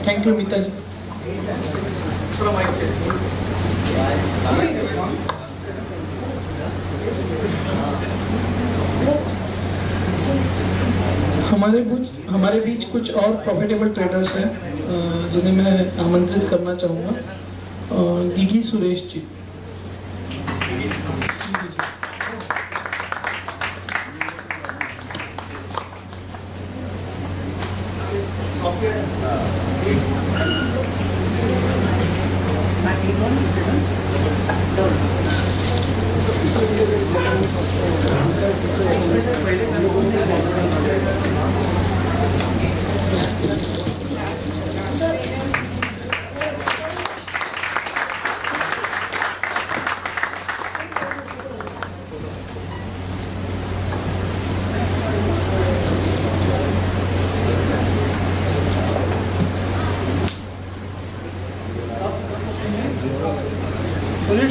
Thank you मिता जी। हमारे बीच कुछ और प्रॉफिटेबल ट्रेडर्स हैं जिन्हें मैं आमंत्रित करना चाहूँगा। Gigi Suresh ji.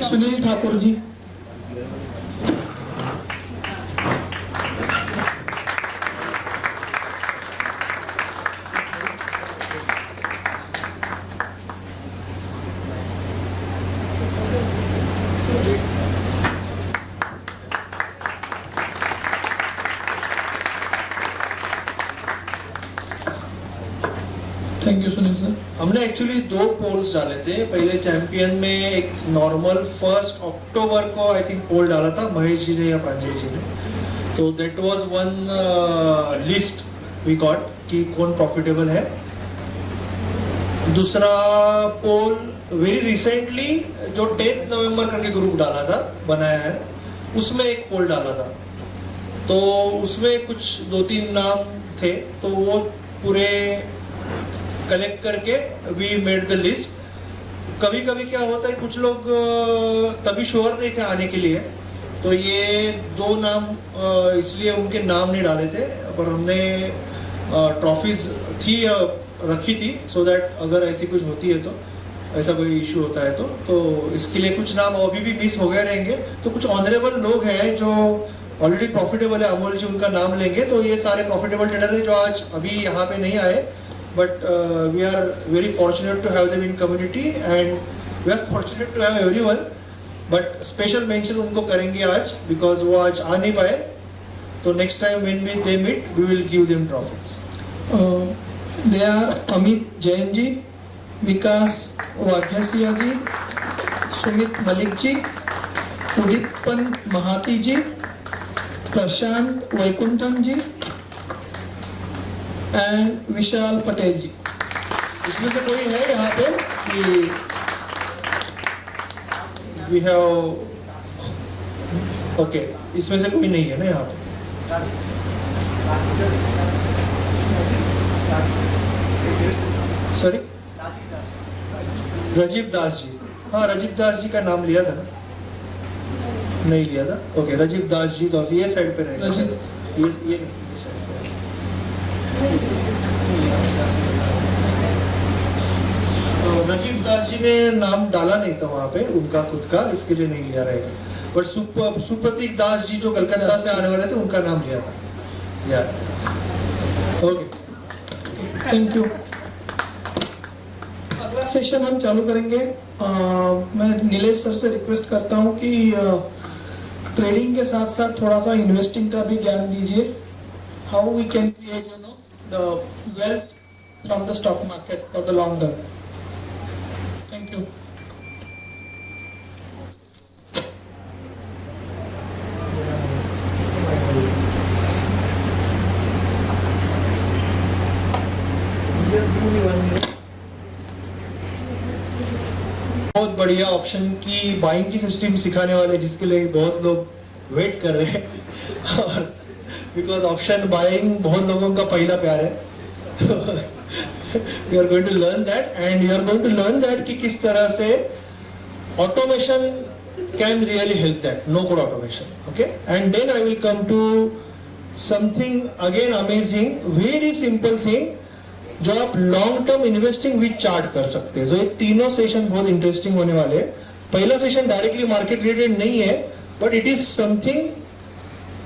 Sunil Thakur ji. Thank you Sunil sir. हमने एक्चुअली 2 पोल्स डाले थे। पहले चैंपियन में एक नॉर्मल 1 अक्टूबर को आई थिंक पोल डाला था महेश जी ने या प्रांजलि जी ने, तो that was one list we got कि कौन प्रॉफिटेबल है। दूसरा पोल वेरी रिसेंटली जो 10 नवंबर करके ग्रुप डाला था, बनाया है, उसमें एक पोल डाला था, तो उसमें कुछ 2-3 नाम थे, तो वो पूरे कलेक्ट करके वी मेड द लिस्ट। कभी कभी क्या होता है, कुछ लोग तभी श्योर नहीं थे आने के लिए, तो ये 2 नाम इसलिए उनके नाम नहीं डाले थे, पर हमने ट्रॉफीज थी रखी थी सो दैट अगर ऐसी कुछ होती है तो, ऐसा कोई इशू होता है तो इसके लिए कुछ नाम अभी भी मिस हो गए रहेंगे। तो कुछ ऑनरेबल लोग हैं जो ऑलरेडी प्रॉफिटेबल है, अमोल जी उनका नाम लेंगे। तो ये सारे प्रॉफिटेबल ट्रेडर हैं जो आज अभी यहाँ पे नहीं आए, but we are very fortunate to have them in community and we are fortunate to have everyone, but special mention उनको करेंगे आज because वो आज आ नहीं पाए, तो next time when they meet we will give them trophies. They are Amit Jain ji, Vikas Vaghyasia ji, Sumit Malik ji, Udipan Mahati ji, Prashant Vaikuntham ji and Vishal Patel ji. इसमें से कोई है यहाँ पे कि वी हैव, ओके, इसमें से कोई नहीं है ना यहाँ पे? सॉरी, राजीव दास जी। हाँ, राजीव दास जी का नाम लिया था ना? नहीं लिया था। ओके, राजीव दास जी तो ये साइड पे रहेगा। ये साइड पे। तो राजीव दास जी ने नाम डाला नहीं था वहाँ पे उनका खुद का, इसके लिए नहीं लिया रहेगा। बट सुप्रतीक दास जी जो कलकत्ता से आने वाले थे उनका नाम लिया था। या ओके, थैंक यू। अगला सेशन हम चालू करेंगे। मैं नीलेश सर से रिक्वेस्ट करता हूँ कि ट्रेडिंग के साथ साथ थोड़ा सा इन्वेस्टिंग का भी ज्ञान दीजिए। How we can create the wealth from the stock market for the long term. Thank you. बहुत बढ़िया ऑप्शन की बाइंग की सिस्टम सिखाने वाले, जिसके लिए बहुत लोग वेट कर रहे हैं और बिकॉज ऑप्शन बाइंग बहुत लोगों का पहला प्यार है, तो you are going to learn that and you are going to learn that कि किस तरह से automation can really help that, no code automation. Okay, and then I will come to something again amazing, very simple thing जो आप long term investing with chart कर सकते हैं। तो ये तीनों सेशन बहुत इंटरेस्टिंग होने वाले हैं। पहला सेशन डायरेक्टली मार्केट रिलेटेड नहीं है, but it is something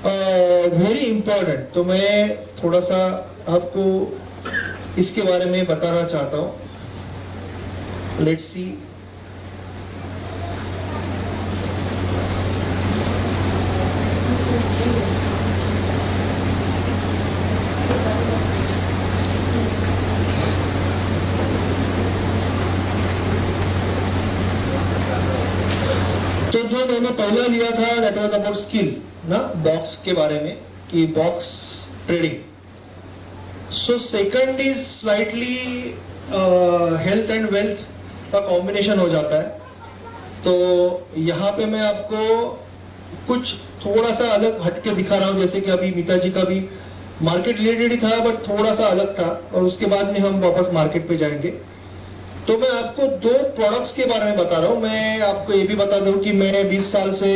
very important. तो मैं थोड़ा सा आपको इसके बारे में बताना चाहता हूँ। Let's see. तो जो मैंने पहला लिया था दैट वाज अबाउट स्किल ना, बॉक्स के बारे में कि box trading. So second is slightly health and wealth का कॉम्बिनेशन हो जाता है। तो यहाँ पे मैं आपको कुछ थोड़ा सा अलग हटके दिखा रहा हूँ, जैसे कि अभी मीता जी का भी मार्केट रिलेटेड ही था बट थोड़ा सा अलग था, और उसके बाद में हम वापस मार्केट पे जाएंगे। तो मैं आपको दो प्रोडक्ट्स के बारे में बता रहा हूँ। मैं आपको ये भी बता दूं कि मैं 20 साल से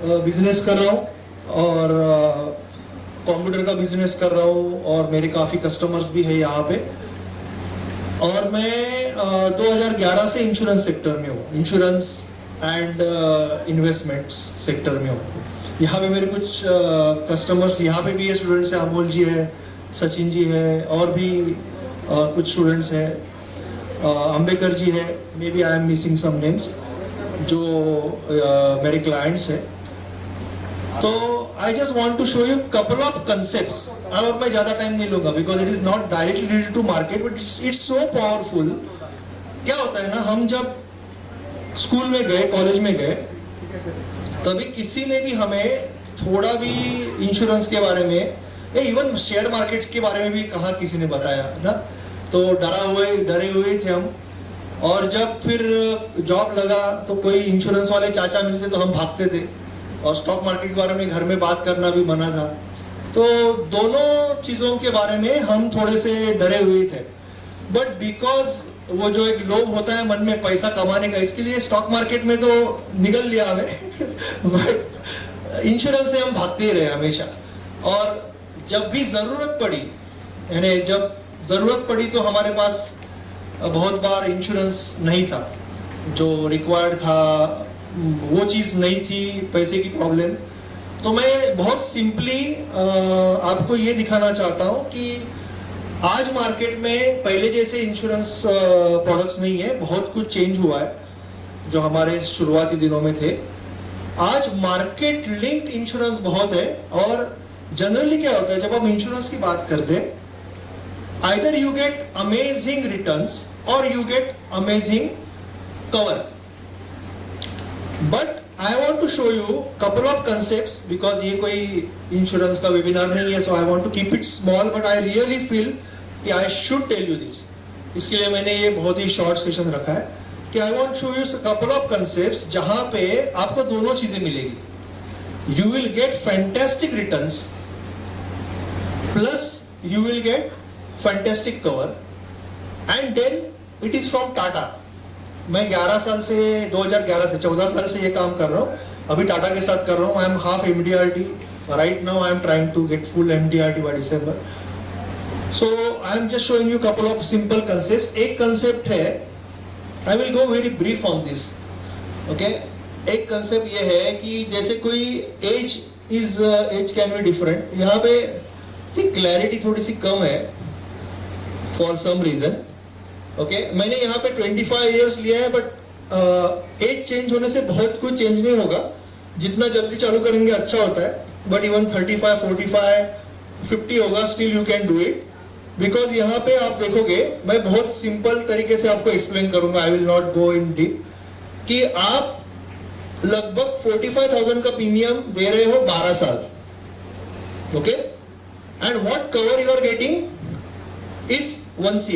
बिजनेस कर रहा हूँ और कंप्यूटर का बिजनेस कर रहा हूँ, और मेरे काफ़ी कस्टमर्स भी है यहाँ पे। और मैं 2011 से इंश्योरेंस सेक्टर में हूँ, इंश्योरेंस एंड इन्वेस्टमेंट्स सेक्टर में हूँ। यहाँ पे मेरे कुछ कस्टमर्स यहाँ पे भी है, स्टूडेंट्स है, अमोल जी है, सचिन जी है, और भी कुछ स्टूडेंट्स हैं, अंबेकर जी है, may be I am missing some names, जो मेरे क्लाइंट्स हैं। तो I just want to show you couple of concepts, और मैं ज्यादा टाइम नहीं लूंगा because it is not directly related to market but it's so powerful. क्या होता है ना, हम जब स्कूल में गए, कॉलेज में गए, तभी किसी ने भी हमें थोड़ा भी इंश्योरेंस के बारे में, इवन शेयर मार्केट्स के बारे में भी कहा, किसी ने बताया ना, तो डरे हुए थे हम। और जब फिर जॉब लगा तो कोई इंश्योरेंस वाले चाचा मिलते तो हम भागते थे, और स्टॉक मार्केट के बारे में घर में बात करना भी मना था। तो दोनों चीजों के बारे में हम थोड़े से डरे हुए थे, बट बिकॉज वो जो एक लोभ होता है मन में पैसा कमाने का, इसके लिए स्टॉक मार्केट में तो निकल लिया हमें बट इंश्योरेंस से हम भागते ही रहे हमेशा। और जब भी जरूरत पड़ी, यानी जब जरूरत पड़ी तो हमारे पास बहुत बार इंश्योरेंस नहीं था, जो रिक्वायर्ड था वो चीज नहीं थी, पैसे की प्रॉब्लम। तो मैं बहुत सिंपली आपको ये दिखाना चाहता हूँ कि आज मार्केट में पहले जैसे इंश्योरेंस प्रोडक्ट्स नहीं है, बहुत कुछ चेंज हुआ है जो हमारे शुरुआती दिनों में थे। आज मार्केट लिंक्ड इंश्योरेंस बहुत है, और जनरली क्या होता है, जब हम इंश्योरेंस की बात करते हैं, either you get amazing returns or you get amazing cover. But I want to show you couple of concepts because ये कोई इंश्योरेंस का वेबिनार नहीं है, so I want to keep it small, but I really feel कि I should tell you this. इसके लिए मैंने ये बहुत ही शॉर्ट सेशन रखा है कि I want to show you couple of concepts जहाँ पे आपको दोनों चीजें मिलेगी। You will get fantastic returns plus you will get fantastic cover, and then it is from Tata. मैं 2011 से 14 साल से ये काम कर रहा हूँ, अभी टाटा के साथ कर रहा हूँ। I am half MDRT right now, I am trying to get full MDRT by December. So I am just showing you couple of simple concepts. एक कंसेप्ट है, I will go very brief on this, okay. एक concept ये है कि जैसे कोई as can be different, यहाँ पे क्लैरिटी थोड़ी सी कम है फॉर सम रीजन, ओके। मैंने यहाँ पे 25 इयर्स लिया है, बट एज चेंज होने से बहुत कुछ चेंज नहीं होगा। जितना जल्दी चालू करेंगे अच्छा होता है, बट इवन 35, 45, 50 होगा, still you can do it. Because यहाँ पे आप देखोगे, मैं बहुत सिंपल तरीके से आपको एक्सप्लेन करूंगा, I will not go in deep, कि आप लगभग 45,000 का प्रीमियम दे रहे हो 12 साल, okay, and what cover you are getting is 1 CR।